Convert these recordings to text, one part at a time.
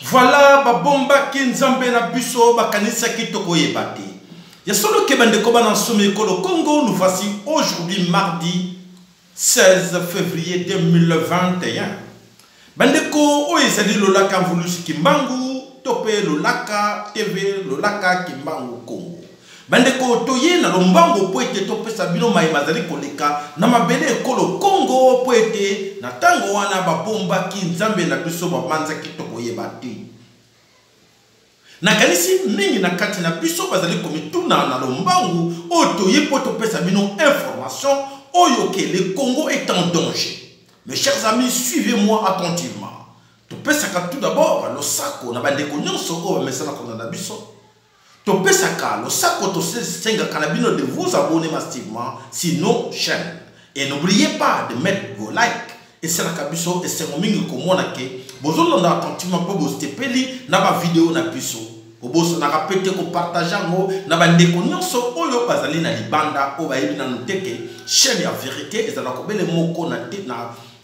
Voilà, babomba kinzambe na biso bakanisa kitoko yebate. Ya solo kebande koba na sommet kolo Congo, nous voici aujourd'hui mardi 16 février 2021. Bandeko o ezali lolaka mvulusi kimbangu, tope lolaka TV lolaka kimbangu Congo. Bandeko toye na lombango po ete tope sabino maimazali koleka na mabele kolo Congo po ete na tango wana babomba kinzambe na biso bamanza kitoko yebate. Na kanisi mingi na kati na biso bazali komituna na lombangu otoye po tope sabino information oyo que le Congo est en danger. Mes chers amis, suivez-moi attentivement. Tope saka tout d'abord lo sako na bandeko nyonso o mesana kona na biso. Tope saka lo sako to senga kanabino de vous abonner massivement sur nos chaînes. Et n'oubliez pas de mettre vos likes. Et c'est la kabiso et c'est mon mingi komona ke bozo landa attentivement po bo stepeli na ba vidéo na biso. Oboso na rapete ko partager ngo na bandeko nyonso oyo bazali na libanda o ba yebi na noteke chaîne ya vérité ezala ko bele moko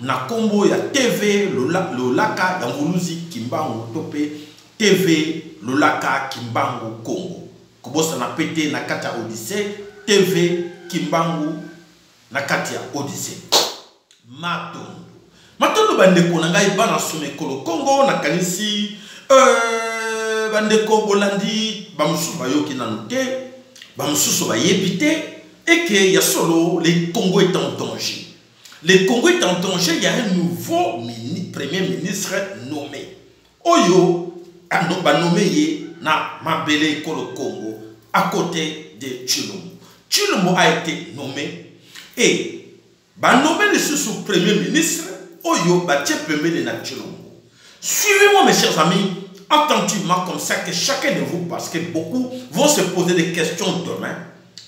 na kombo ya TV lolaka ya nguluzi kimbangu tope TV lolaka kimbangu Congo. Kobosa na pete na kati ya Odyssée TV kimbangu na kati ya Odyssée. Matondo bandeko na ngai bana some kolo Congo na kanisi bandeko bolandi bamususu bayoki na note bamususu bayebite et que ya solo le Congo est en danger. Le Congo est en danger, il y a un nouveau premier ministre nommé. Oyo ba nommé na mabele kolo Congo à côté de Tshilombo. Tshilombo a été nommé et ba nommé le sous-premier ministre Oyo ba tchepembe de na Tshilombo. Suivez-moi mes chers amis attentivement comme ça que chacun de vous, parce que beaucoup vont se poser des questions demain,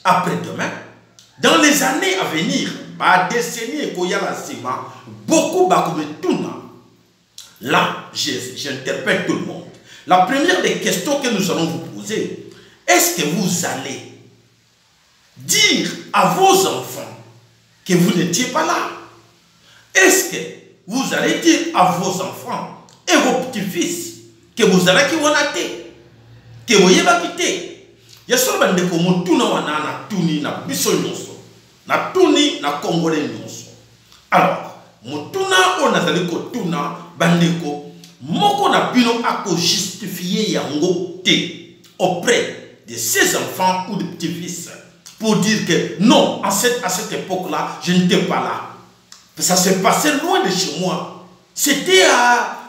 après-demain, dans les années à venir, par décennies beaucoup bakometuna. Là, j'interpelle tout le monde. La première des questions que nous allons vous poser, est-ce que vous allez dire à vos enfants que vous n'étiez pas là? Est-ce que vous allez dire à vos enfants et vos petits-fils que vous allez qui wanate, que vous yeba quitté? Ya solo bandeko motuna wana na tuni na biso nyonso, na tuni na congolais nyonso. Alors, motuna on azali ko tuna bandeko moko na bino ako justifier yango te auprès de ses enfants ou de petits-fils pour dire que non, à cette époque-là, je n'étais pas là. Ça s'est passé loin de chez moi. C'était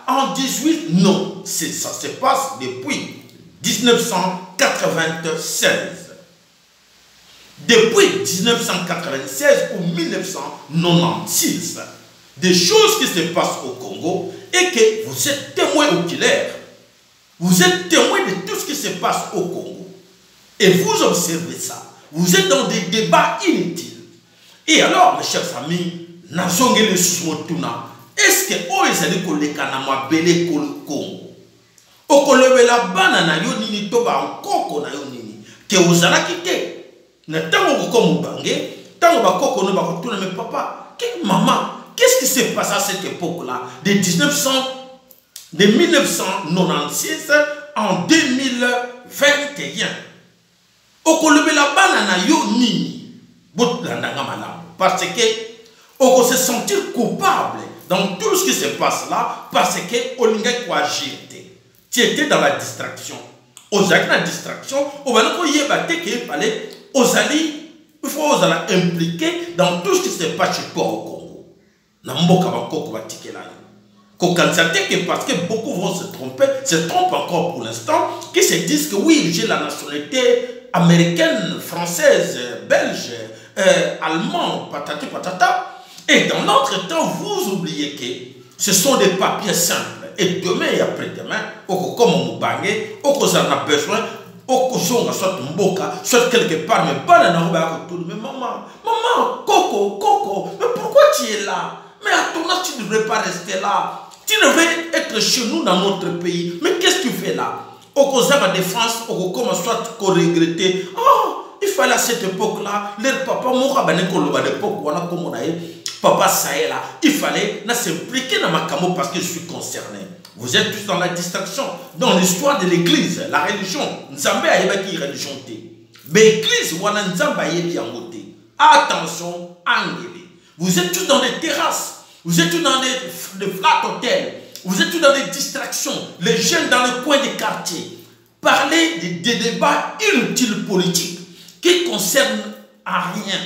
en 18, non, ça se passe depuis 1996. Depuis 1996 ou 1996, des choses qui se passent au Congo et que vous êtes témoin oculaire. Vous êtes témoin de tout ce qui se passe au Congo. Et vous observez ça. Vous êtes dans des débats inutiles. Et alors, mes chers amis, est-ce que oezali koleka na mabele Congo? Okolebela bana na yo nini toba nkoko na yo nini? Ke ozala kite. Na tango ko mubange, tango ba koko no ba kotuna mais papa, maman, qu'est-ce qui s'est passé à cette époque-là de 1996 en 2021? Okolebela bana na yo nini? Botlandanga malamu parce que on se sentir coupable dans tout ce qui se passe là parce que Olinga quoi j'étais. Tu étais dans la distraction. Ozali la distraction, on va nous yebate que fallait ozali, il faut ozala impliquer dans tout ce qui se passe chez toi au Congo. Na mboka bakoko batike là. Ko kansate que parce que beaucoup vont se trompent encore pour l'instant, qui se disent que oui, j'ai la nationalité américaine, française, belge, allemande, patati patata. Et dans notre temps, vous oubliez que ce sont des papiers simples. Et demain et après-demain, comme on a besoin, soit mboka, soit quelque part, mais pas dans mais maman, Coco, mais pourquoi tu es là? Mais à ton âge, tu ne devrais pas rester là. Tu devrais être chez nous dans notre pays. Mais qu'est-ce que tu fais là? Au Kosa la défense, au comment soit regretter. Oh, il fallait à cette époque-là, leur papa, à l'époque, papa Sahela, il fallait s'impliquer dans ma camo parce que je suis concerné. Vous êtes tous dans la distraction. Dans l'histoire de l'église, la religion, Nzambe a une religion. Mais l'église, Nzambe a une attention, Angélé. Vous êtes tous dans des terrasses, vous êtes tous dans des flat hôtels, vous êtes tous dans des distractions, les jeunes dans le coin des quartiers. Parler des débats inutiles politiques qui ne concernent à rien.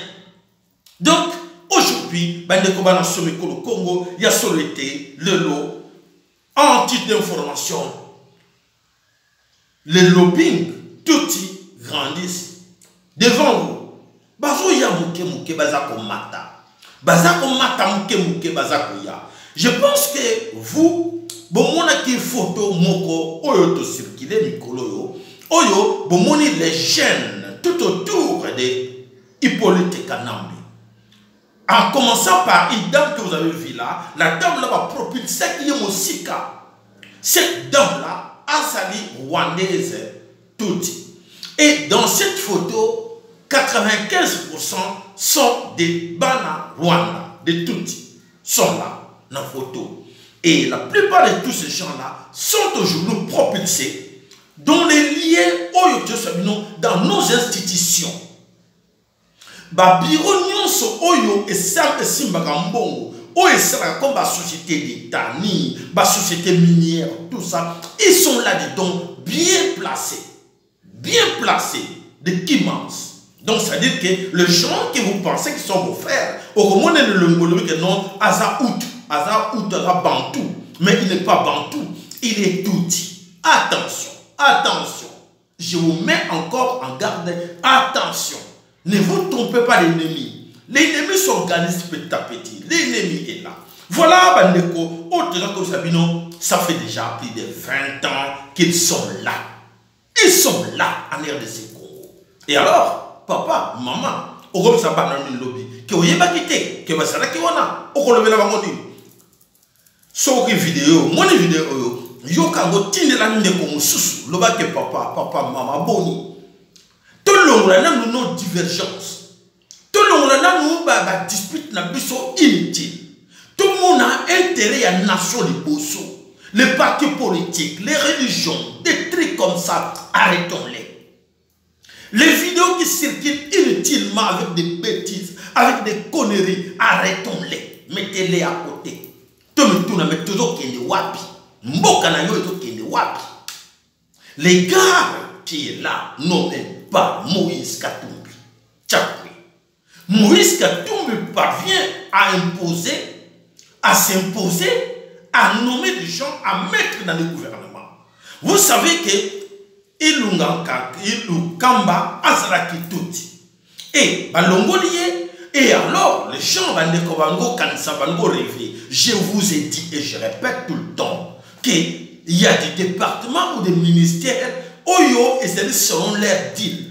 Donc, aujourd'hui, le Congo, il y a solo été le lot en titre d'information. Les lobbying, tout grandissent devant vous. Bazo ya muke bazako mata. Bazako mata muke bazako ya. Je pense que vous, bomona ki photo moko oyo to circuler mikolo yo. Oyo bomoni les jeunes tout autour de Hippolyte Kanambe. En commençant par une dame que vous avez vue là, la dame là va propulser qui est Mosika. Cette dame là a sali rwandaise toute. Et dans cette photo, 95% sont des Bana Rwanda, de Tutsi, sont là dans la photo. Et la plupart de tous ces gens-là sont aujourd'hui propulsés dans les liens dans nos institutions. Ba bureau nyonso oyo esambe simbaka mbongo oyo esala comme la société d'État ni ba société minière tout ça, ils sont là-dedans bien placés de Kimans. Donc ça veut dire que les gens que vous pensez qui sont vos frères au moment de l'ongolo que non aza out bantou, mais il n'est pas bantou, il est touti. Attention, je vous mets encore en garde, attention. Ne vous trompez pas l'ennemi. L'ennemi s'organise petit à petit. L'ennemi est là. Voilà, Bandeko, ça fait déjà plus de 20 ans qu'ils sont là. Ils sont là en RDC Congo. Et alors, papa, maman, au gros ça va dans le lobby. Que vous avez quitté, que vous avez quitté, au gros le lobby. Sur une vidéo, mon vidéo, yo kango tinde la mine comme sous le bas que papa, maman, boni. Tout le monde a nos divergences. Tout le monde a nos disputes inutiles. Tout le monde a intérêt à la nation de Bosso. Les partis politiques, les religions, des trucs comme ça, arrêtons-les. Les vidéos qui circulent inutilement avec des bêtises, avec des conneries, arrêtons-les. Mettez-les à côté. Tout le monde a toujours qu'il y ait wapi. Mboka na yo qu'il y ait wapi. Les gars qui est là, nommés par Moïse Katumbi. Tchakwe. Moïse Katumbi parvient à s'imposer, à nommer des gens, à mettre dans le gouvernement. Vous savez que Ilukamba Azraki Tuti. Et Balongolier, et alors les gens vont rêver. Je vous ai dit et je répète tout le temps qu'il y a des départements ou des ministères Oyo et c'est selon leur deal.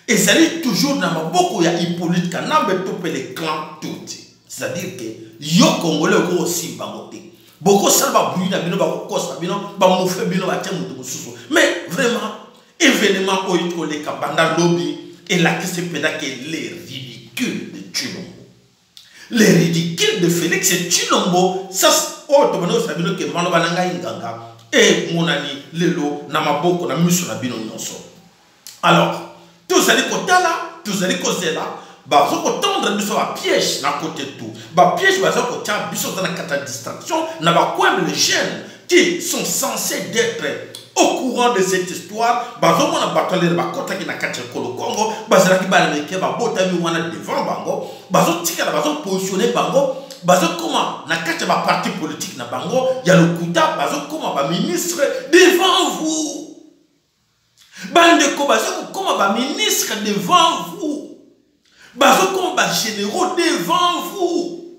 Et c'est toujours dans ma boko ya Hippolyte Kanambe topé les clans tout. C'est-à-dire que yo Congolais aussi bamoté. Beaucoup ça va brûler na bino ba kosa bino ba moufé bino ba tia mutu mususu. Mais vraiment événement oyo les kabanda lobby et la question péda que les ridicules de Tshilombo. Les ridicules de Félix Tshilombo, ça oh to bano sabino ke mano bananga inganga. Et mon ami, Lelo, Namaboko, Namusu, Nabino, Nyonso. Alors, tous allez côté là, tous allez côté là, bah, vous tendre un piège à côté de tout. Bah, piège, bah, vous tient dans la carte de distraction, n'a pas quoi, les jeunes qui sont censés être au courant de cette histoire, bah, vous m'en battu bah, côté qui n'a qu'à Congo, bah, c'est là qui va aller, bah, botami, on a devant, bango, bah, vous tirez, bah, vous positionnez, bango. Bazo comment na kati ba parti politique na bango ya lokuta bazo comment ba ministre devant vous bandeko bazo comment ba ministre devant vous bazo comment ba généraux devant vous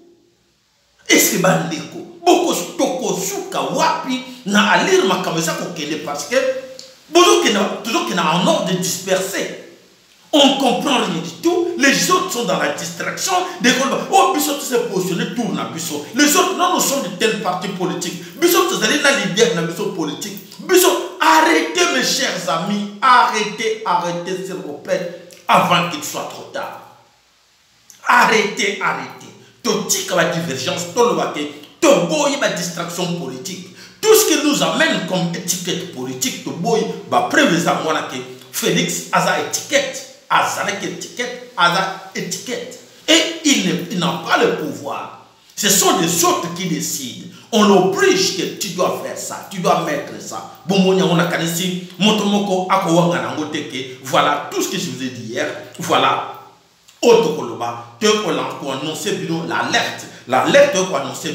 est-ce que bandeko boko toko suka wapi na alir makamesa ko kende parce que bozo kena toujours kena en ordre de disperser. On ne comprend rien du tout. Les autres sont dans la distraction. Oh, Bissot s'est positionné, tourne à Bissot. Les autres, non, nous sommes de tels partis politiques. Bissot, vous allez là, l'idée de Bissot politique. Bissot, arrêtez, mes chers amis. Arrêtez, s'il vous plaît. avant qu'il soit trop tard. Arrêtez, arrêtez. Totika la divergence, toboy la distraction politique. Tout ce qui nous amène comme étiquette politique, toboy, prévisant moi que Félix a sa étiquette, étiquette. Et il n'a pas le pouvoir. Ce sont des autres qui décident. On l'oblige que tu dois faire ça, tu dois mettre ça. Voilà tout ce que je vous ai dit hier. Voilà. Autokoloba, pour annoncer l'alerte. L'alerte pour annoncer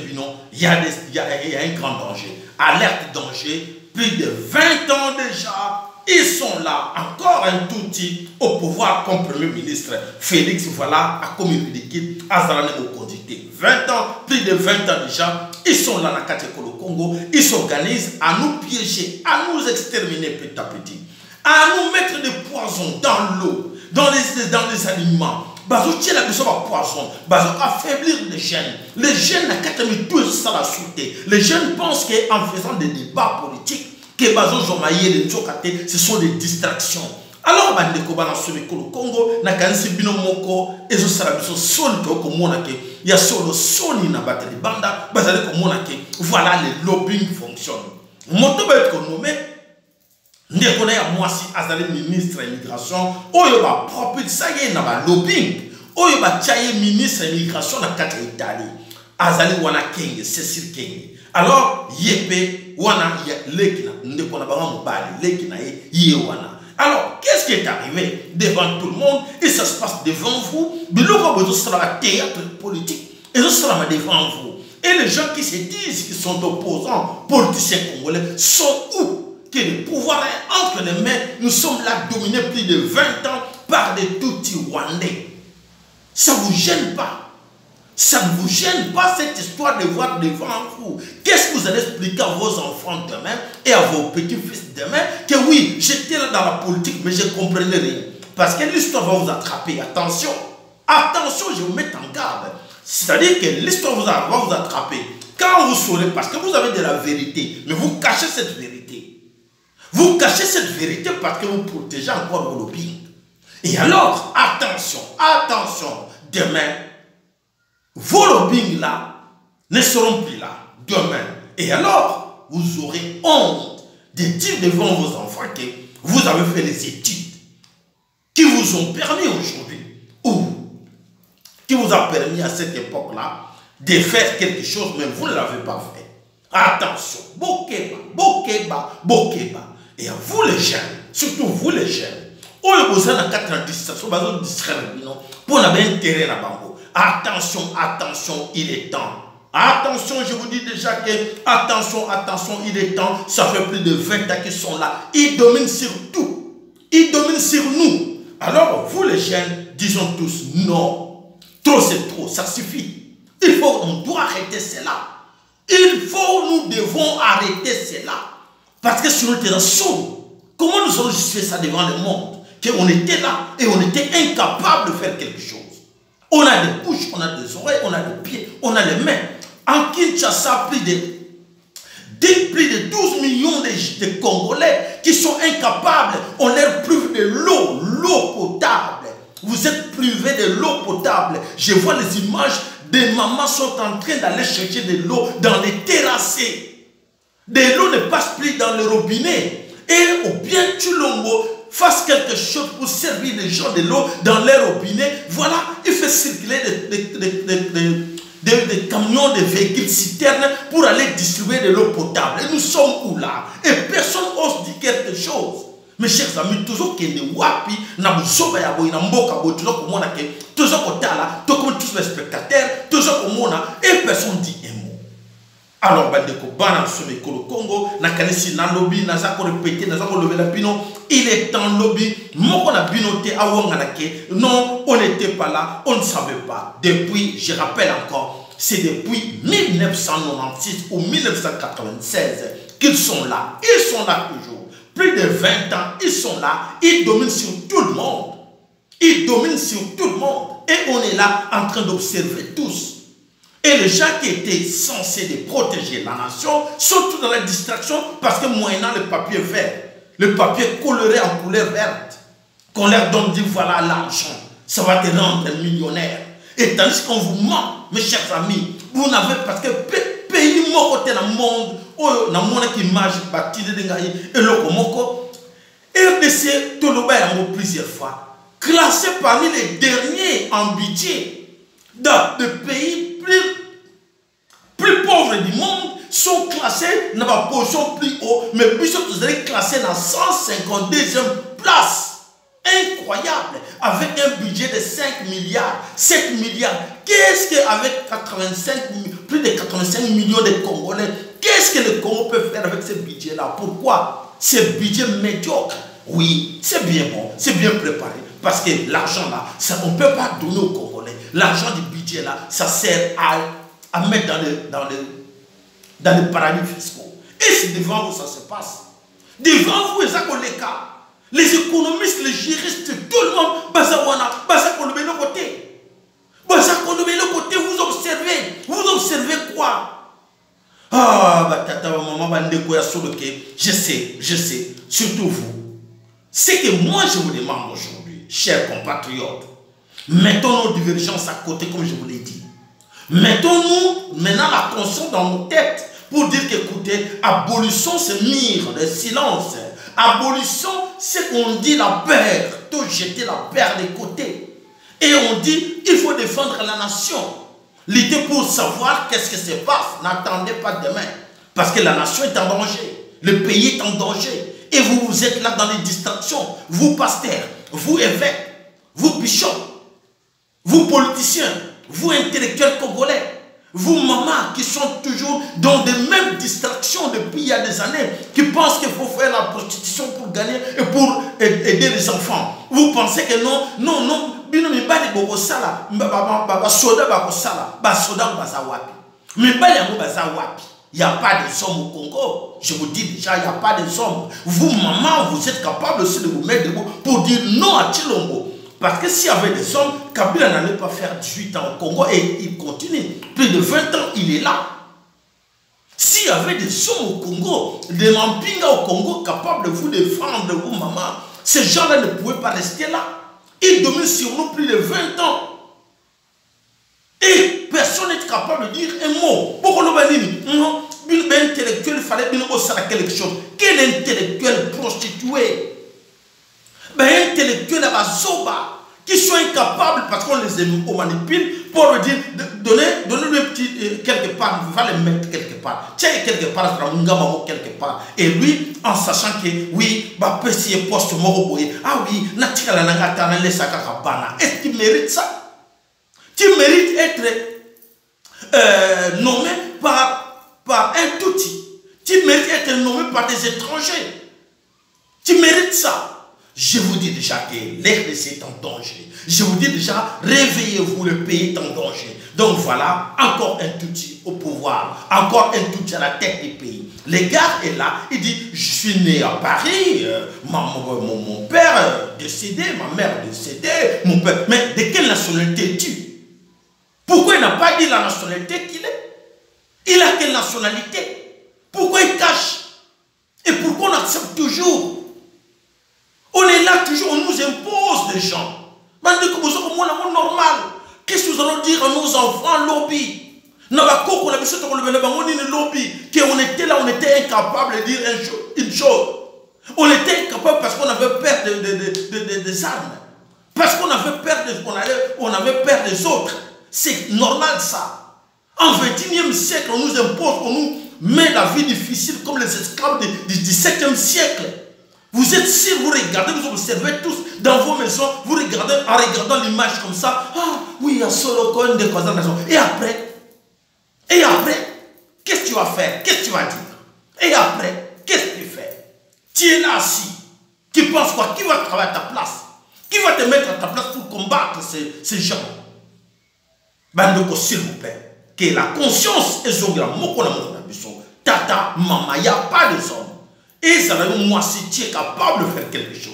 il y a un grand danger. Alerte danger, plus de 20 ans déjà, ils sont là, encore un tout petit au pouvoir comme Premier ministre. Félix, voilà, a commis l'équipe, Azarane au conducté. 20 ans, plus de 20 ans déjà, ils sont là dans le Congo, ils s'organisent à nous piéger, à nous exterminer petit à petit, à nous mettre des poisons dans l'eau, dans les aliments. Bazo tient la besoin de poison, bazo affaiblir les jeunes. Les jeunes n'ont qu'à mettre tout ça la souté. Les jeunes pensent qu'en faisant des débats politiques, que bazo jomaïe les nzokate, ce sont des distractions. Alors bandeko bana someko le Congo na kanisi bino moko ezo sala biso soni to ko mona ke ya solo soni na bateli banda bazali ko mona ke voilà le lobbying fonctionne. Moto ba être nommé ndeko na ya mwasi azali ministre immigration oyo ba propre ça y na ba lobbying oyo ba chaye ministre immigration na kata Italie azali wana Kenge Cécile Kenge. Alors yepe wana lekina ndeko na banga mobali lekina ye wana. Alors, qu'est-ce qui est arrivé devant tout le monde? Et ça se passe devant vous. Mais le théâtre politique, et ce sera devant vous. Et les gens qui se disent qu'ils sont opposants, politiciens congolais, sont où? Que le pouvoir est entre les mains. Nous sommes là dominés plus de 20 ans par des Tutsis rwandais. Ça ne vous gêne pas? Ça ne vous gêne pas cette histoire de voir devant vous? Qu'est-ce que vous allez expliquer à vos enfants demain et à vos petits-fils demain? Que oui, j'étais là dans la politique, mais je ne comprenais rien. Parce que l'histoire va vous attraper. Attention, attention, je vous mets en garde. C'est-à-dire que l'histoire va vous attraper. Quand vous saurez, parce que vous avez de la vérité, mais vous cachez cette vérité. Vous cachez cette vérité parce que vous protégez encore vos lobbying. Et alors, attention, attention, demain, vos lobbying là ne seront plus là demain. Et alors, vous aurez honte de dire devant vos enfants que vous avez fait les études qui vous ont permis aujourd'hui, ou qui vous a permis à cette époque-là de faire quelque chose, mais vous ne l'avez pas fait. Attention, bokeba, bokeba, bokeba. Et à vous les jeunes, surtout vous les jeunes, pour intérêt à bango. Attention, attention, il est temps. Attention, je vous dis déjà que, attention, attention, il est temps. Ça fait plus de 20 ans qu'ils sont là. Ils dominent sur tout. Ils dominent sur nous. Alors, vous les jeunes, disons tous, non. Trop, c'est trop, ça suffit. On doit arrêter cela. Nous devons arrêter cela. Parce que sinon, tu es sourd. Comment nous allons justifier ça devant le monde? Qu'on était là et on était incapable de faire quelque chose. On a des bouches, on a des oreilles, on a des pieds, on a les mains. En Kinshasa, plus de 12 millions de Congolais qui sont incapables. On leur prive de l'eau potable. Vous êtes privés de l'eau potable. Je vois les images des mamans sont en train d'aller chercher de l'eau dans les terrassés. De l'eau ne passe plus dans le robinet. Et ou bien Tulombo fasse quelque chose pour servir les gens de l'eau dans leur robinet. Voilà, il fait circuler des camions, des véhicules citernes pour aller distribuer de l'eau potable. Et nous sommes où là? Et personne n'ose dire quelque chose. Mes chers amis, toujours qu'il y ait wapi, toujours tous les spectateurs, toujours et personne dit un mot. Alors, Congo, il est en lobby. Non, on n'était pas là, on ne savait pas. Depuis, je rappelle encore, c'est depuis 1996 ou 1996 qu'ils sont là. Ils sont là toujours. Plus de 20 ans, ils sont là. Ils dominent sur tout le monde. Ils dominent sur tout le monde. Et on est là en train d'observer tous. Et les gens qui étaient censés protéger la nation sont tous dans la distraction parce que moyennant le papier vert, le papier coloré en couleur verte, qu'on leur donne, dit voilà l'argent, ça va te rendre millionnaire. Et tandis qu'on vous ment, mes chers amis, vous n'avez, parce que pays moko te na monde, na monde qui marche, bâti de dengaï, et loko moko, RDC, Toloba yango plusieurs fois, classé parmi les derniers en budget, dans les pays plus pauvres du monde, sont classés dans la position plus haut, mais puis vous allez classer dans 152e place. Incroyable, avec un budget de 5 milliards, 7 milliards. Qu'est-ce qu'avec plus de 85 millions de Congolais, qu'est-ce que le Congo peut faire avec ce budget-là? Pourquoi? Ce budget médiocre, oui, c'est bien bon, c'est bien préparé. Parce que l'argent là, on ne peut pas donner aux Congolais. L'argent du budget là, ça sert à mettre dans les paradis fiscaux. Et c'est devant vous ça se passe. Devant vous, les cas. Les économistes, les juristes, tout le monde, vous observez quoi? Ah, je sais, surtout vous. C'est que moi je vous demande aujourd'hui, chers compatriotes, mettons nos divergences à côté comme je vous l'ai dit. Mettons-nous maintenant la conscience dans nos têtes pour dire qu'écoutez, abolition ce mire de silence. Abolition, c'est qu'on dit la paire, tout jeter la paire de côté. Et on dit, il faut défendre la nation. L'idée pour savoir qu'est-ce qui se passe, n'attendez pas demain. Parce que la nation est en danger, le pays est en danger. Et vous êtes là dans les distractions, vous pasteurs, vous évêques, vous bishops, vous politiciens, vous intellectuels congolais. Vous, mamans, qui sont toujours dans des mêmes distractions depuis il y a des années, qui pensent qu'il faut faire la prostitution pour gagner et pour aider les enfants. Vous pensez que non, il n'y a pas de hommes au Congo. Je vous dis déjà, il n'y a pas de hommes. Vous, maman, vous êtes capable aussi de vous mettre debout pour dire non à Tshilombo. Parce que s'il y avait des hommes, Kabila n'allait pas faire 18 ans au Congo et il continue. Plus de 20 ans, il est là. S'il y avait des hommes au Congo, des Mampinga au Congo capables de vous défendre, vous, maman, ces gens-là ne pouvaient pas rester là. Ils dominent sur nous plus de 20 ans. Et personne n'est capable de dire un mot. Pourquoi non, une intellectuelle, il fallait bien quelque chose. Quel intellectuel prostitué? Ben, intellectuels à la Zoba, qui sont incapables, parce qu'on les manipule, pour leur dire, donner-lui un petit, quelque part, va les mettre quelque part. Tiens, quelque part, quelque part. Et lui, en sachant que, oui, bah, petit poste moroboye, ah oui, natika la nangata, les sakakabana. Est-ce que tu mérites ça? Tu mérites être nommé par un touti. Tu mérites être nommé par des étrangers. Tu mérites ça. Je vous dis déjà que l'RDC est en danger. Je vous dis déjà, réveillez-vous, le pays est en danger. Donc voilà, encore un touti au pouvoir, encore un touti à la tête du pays. Le gars est là, il dit, je suis né à Paris, mon père décédé, ma mère décédée, mon père. Mais de quelle nationalité es-tu? Pourquoi il n'a pas dit la nationalité qu'il est? Il a quelle nationalité? Pourquoi il cache? Et pourquoi on accepte toujours? On est là toujours, on nous impose des gens. Normal. Qu'est-ce que nous allons dire à nos enfants, lobby? On était là, on était incapable de dire une chose. On était incapable parce qu'on avait peur des armes. Parce qu'on avait peur des autres. C'est normal ça. En 21e siècle, on nous impose, on nous met la vie difficile comme les esclaves du 17e siècle. Vous êtes sûr, vous regardez, vous observez tous dans vos maisons, vous regardez en regardant l'image comme ça. Ah oui, il y a solo con de cause. Et après, qu'est-ce que tu vas faire? Qu'est-ce que tu vas dire? Et après, qu'est-ce que tu fais? Tu es là assis. Tu penses quoi? Qui va travailler à ta place? Qui va te mettre à ta place pour combattre ces gens? Bandoko, s'il vous plaît, que la conscience est zongra moko na moko na biso. Tata, maman, il n'y a pas de hommes. Et ça va moi si tu es capable de faire quelque chose.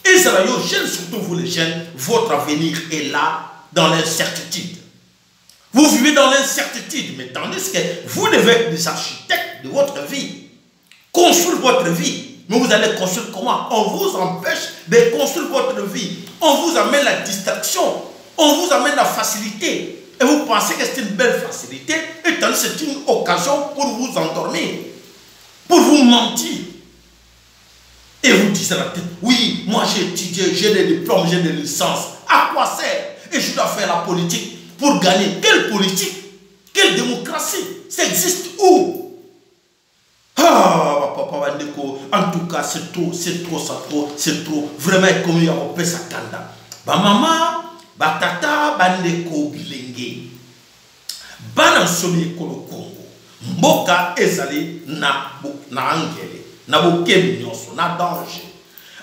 Et ça va jeunes, surtout vous les jeunes, votre avenir est là dans l'incertitude. Vous vivez dans l'incertitude, mais tandis que vous devez être des architectes de votre vie. Construire votre vie. Mais vous allez construire comment? On vous empêche de construire votre vie. On vous amène la distraction. On vous amène la facilité. Et vous pensez que c'est une belle facilité. Et tant que c'est une occasion pour vous endormir. Pour vous mentir. Et vous dites à la tête, oui, moi j'ai étudié, j'ai des diplômes, j'ai des licences. À quoi sert? Et je dois faire la politique pour gagner. Quelle politique? Quelle démocratie? Ça existe où? Ah, papa, en tout cas, c'est trop, c'est trop. Vraiment, comme il y a un peu ça kanda. Ba maman, ba tata, ba ndeko bilenge. Ba na somi ekolo Congo. Mboka ezali na angele, na bokemi nyonso, na danger.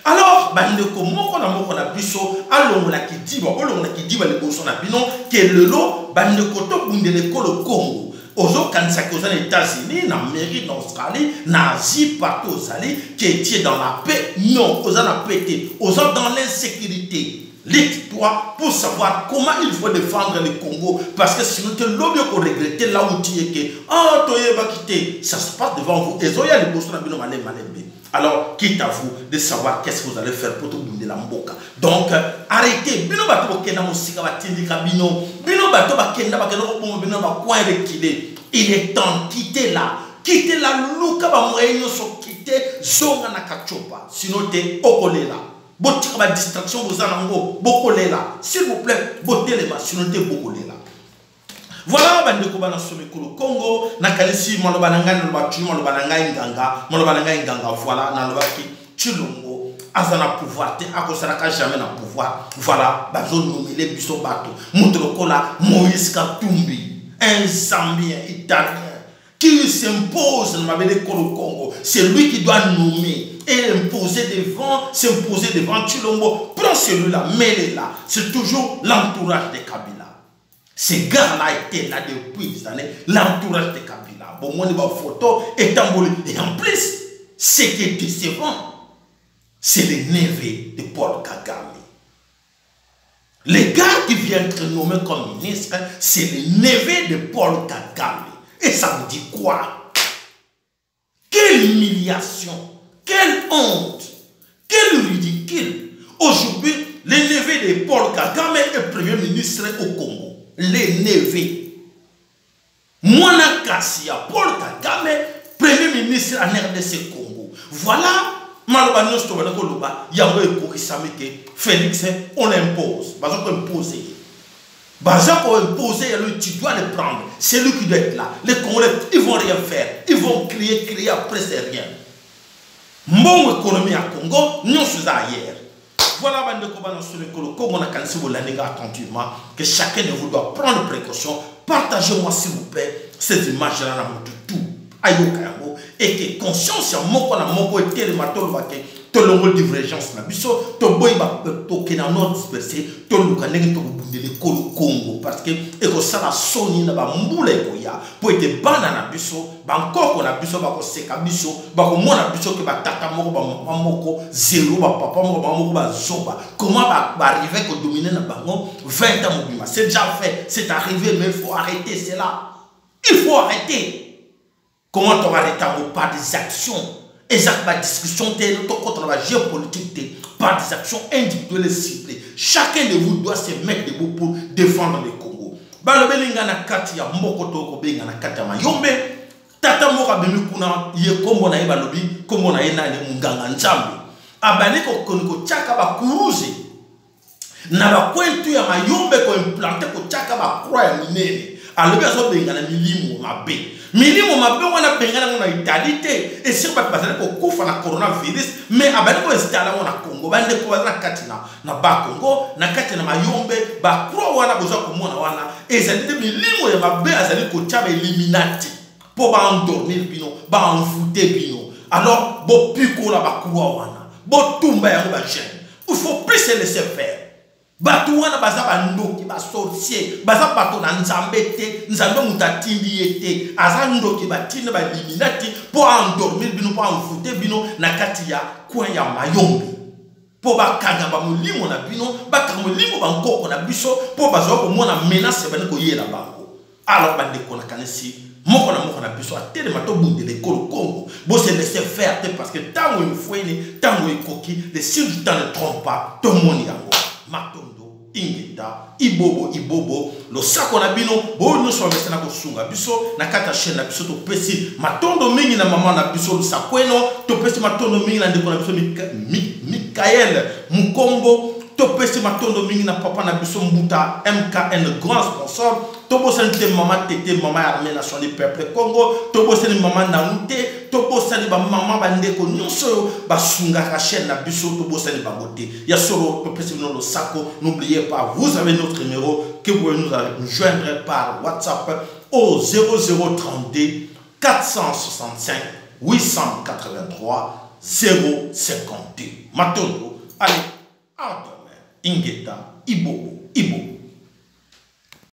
Alors, ba ndeko moko na biso, alongola kidiba le boso na bino, ke lelo ba ndeko to bundele ekolo Congo. Aux Kansaki, aux États-Unis, dans l'Amérique, dans l'Australie, dans l'Asie, partout aux Alliés, qui étaient dans la paix, non, aux la paix, aux autres dans l'insécurité. Lis-toi pour savoir comment il faut défendre le Congo, parce que sinon, tu l'objet qu'on regrette là où tu es, que, oh, tu vas quitter, ça se passe devant vous. Et zoya les bossons, alors, quitte à vous de savoir qu'est-ce que vous allez faire pour tout le monde de la mboka. Donc, arrêtez. Bino bato kenda musika batindika bino. Bino bato bakenda bakeno ko bino ba coin de kile. Il est temps, quittez là. Quittez la luka ba moyenyo so quitter zonga na kachopa. Sinon te okolela. Botika ba distraction bozana ngo bokolela. S'il vous plaît, botelema sinon te bokolela. Voilà, bande ko bana somi kolo Congo na kalisi maloba nanga na batu maloba nanga inganga voilà na loba ki chilongo azana pouvoir te akosaraka jamais na pouvoir voilà bazo nommer biso bato mutro kola Moïse Katumbi un Zambien italien qui s'impose dans le Congo. C'est lui qui doit nommer et s'imposer devant Chilombo. Prends celui-là, mets-le là. C'est toujours l'entourage de Kabila. Ces gars-là étaient là depuis des années, l'entourage de Kabila. Bon, moi, on photo et tambourine. Et en plus, ce qui est décevant, c'est les neveux de Paul Kagame. Les gars qui viennent être nommés comme ministres, c'est les neveux de Paul Kagame. Et ça me dit quoi? Quelle humiliation, quelle honte, quel ridicule. Aujourd'hui, les neveux de Paul Kagame est premier ministre au Congo. Les neveux. Mwana Kassia, Paul Kagame, premier ministre en RDC Congo. Voilà. Maloba Nosto Koloba, Yahweh Kourisamike, Félix, on impose. Bazo ko imposer. Bazo ko imposer, tu dois le prendre. C'est lui qui doit être là. Les Congolais, ils vont rien faire. Ils vont crier, après c'est rien. Mon économie à Congo, nous sommes ailleurs. Voilà, bande ko bana sur le Congo, on a cancellé l'année attentivement, que chacun de vous doit prendre précaution. Partagez-moi s'il vous plaît ces images-là dans tout. Ayokayango et que conscience ya moko na moko et le matolo vake to longo divergence na biso to boy ba to kena non dispersé to luka ndenge to bundele Congo parce que e ko sala soni na ba mbula ko ya po ete bana na biso ba nkoko na biso ba ko seka biso ba ko mona biso ke ba tata moko ba moko zéro ba papa moko ba zoba comment ba arriver ko dominer na bango 20 ans mobima c'est déjà fait c'est arrivé mais il faut arrêter cela il faut arrêter. Comment tu vas arrêter par des actions? Exact, la discussion, contre la géopolitique, par des actions individuelles et ciblées. Chacun de vous doit se mettre debout pour défendre le Congo. Balobelinga na kati ya mbokoto ko benga na kati ya mayombe. Tata moka bemi kuna ye kombo na ye balobi, kombo na ye na ne munganga nzambe. Abani ko koniko chaka ba kuruzi. Na ba kwentu ya mayombe ko implante ko chaka ba croix ya minene. Alobi azo benga na milimo mabe. Milimo mabe wana benga na Italie et sur ba bazana ko kufa na coronavirus mais abani ko installa na Congo bande ko na kati na ba Congo na kati na mayombe ba croix wana boza ko mona wana ezali de milimo ya mabe azali ko taba Illuminati pour ba endormir bino ba envoûter bino alors bo piko la ba croix wana bo tumba ya ba jeune il faut plus se laisser faire. Batu wana baza bandoki ba sorcier baza bato na nzambe te nzambe mutatindi ete aza ndoki batinde ba Illuminati pour endormir bino pour envoûter bino na kati ya coin ya mayombe pour ba kanga ba molimo na bino ba kanga molimo ba nkoko na biso pour bazo ko mona menace bana ko yela bango alors bande ko na kanisi moko na biso atele mato bunde l'école Congo bo se laisser faire parce que tango une fois ni tango ikoki les signes du temps ne trompent pas tout le monde yango matondo ingeta ibobo lo sako na bino bo no so mesana ko sunga biso na kata chaîne na biso to pesi matondo mingi na mama na biso lo sakweno to pesi matondo mingi na ndeko na biso Mikael Mukombo to pesi matondo mingi na papa na biso Mbuta MKN grand sponsor to bosani maman tete maman armée nationale du peuple Congo to bosani maman Naoute to bosani ba maman bandeko nyonso ba sunga ka chaîne na biso to bosani ba boté ya solo to pesi no lo sako. N'oubliez pas, vous avez notre numéro que vous pouvez nous joindre par WhatsApp au 0032 465 883 052. Matondo, allez, à demain. Ingeta, Ibobo.